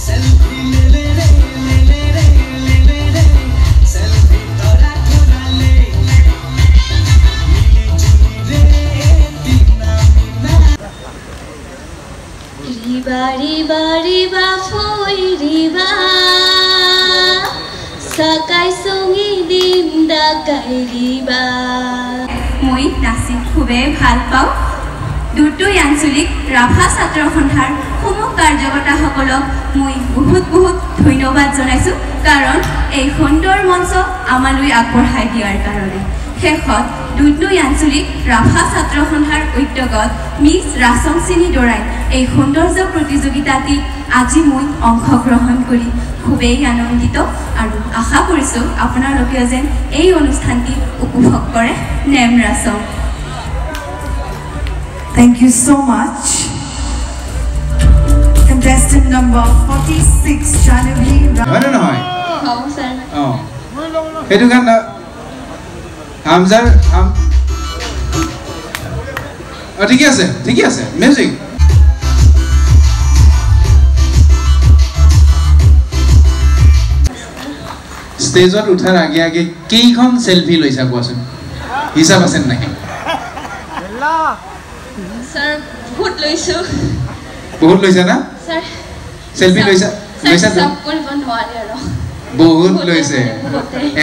Riba riba foi riba sakai songi dim da kai riba moi nasi khube bhal pau দুটো আঞ্চলিক ৰাভা ছাত্ৰ সন্থাৰ সমগ্ৰ কাৰ্যকৰ্তা সকলক মই বহুত ধন্যবাদ জনাইছো কাৰণ এই সুন্দৰ মঞ্চ আমালৈ আগবঢ়াই দিয়াৰ কাৰণে শেষত দুটো আঞ্চলিক ৰাভা ছাত্ৰ সন্থাৰ উদ্যোগত মিছ ৰাসমসিনী দৰাই এই সৌন্দৰ্য প্ৰতিযোগিতাত আজি মই অংশগ্ৰহণ কৰি খুবেই আনন্দিত আৰু আশা কৰিছো আপোনালোকে যেন এই অনুষ্ঠানটি উপভোগ কৰে name ৰাসম Thank you so much. Contestant number 46, Janvi. Ano na hoy? Oh, sir. Oh. Ito kan Hamzar ham. Oh, ঠিক আছে. Music. Stage উঠাৰ আগে আগে কেইখন সেলফি লৈছা কোৱাচোন? হিচাপ আছে নাই? Sir, বহুত লৈছো না sir সেলফি লৈছা সব কৰিব নোৱাৰি আৰু বহুত লৈছে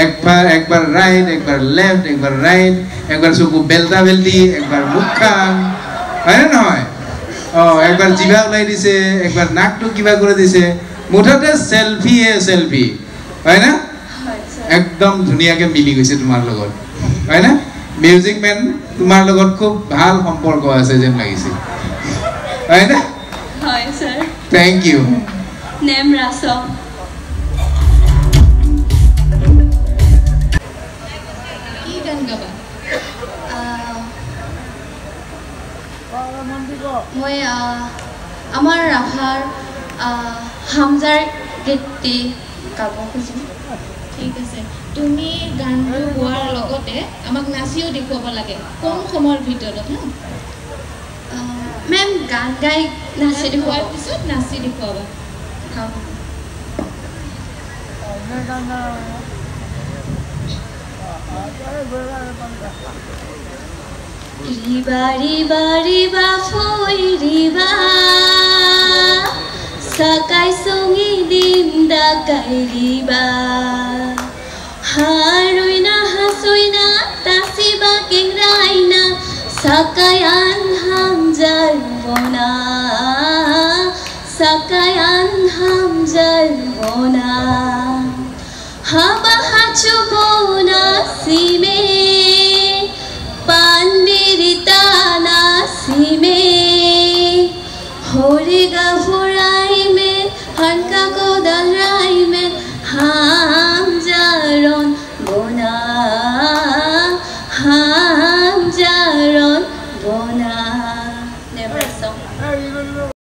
একবাৰ ৰাইট একবাৰ লেফট একবাৰ ৰাইট একবাৰ চকু বেলতা বেলতি একবাৰ মুখখান হয় না নহয় একবাৰ জিভা ওলাই দিছে একবাৰ নাকটো কিবা কৰে দিছে মুঠতে সেলফি হয় না একদম ধুনিয়াকে মিলি গৈছে তোমাৰ লগত হয় না Music man, তোমার লগত খুব ভাল সম্পর্ক আছে যেন লাগিছে হয় না হয় স্যার থ্যাংক ইউ নেম রাসম কি গান গাবা মই আমার রাভার হামজার গীতটি গাব খুঁজিম ঠিক আছে তুমি গানটো গোৱাৰ লগতে আমাক নাচিও দেখুৱাব লাগে কোন সময়ৰ ভিতৰত মেম গান গাই নাচি দেখুৱাৰ পিছত নাচি দেখুৱাবা রিবা রিবা রিবা foi riba sakai songi dim da kai riba Haruina hasuina tasiba kingraina sakayan hamzar bona haba hachu bona sime pandirita nasime horiga furai me hanka ko dalrai me Hamzaron bona Never song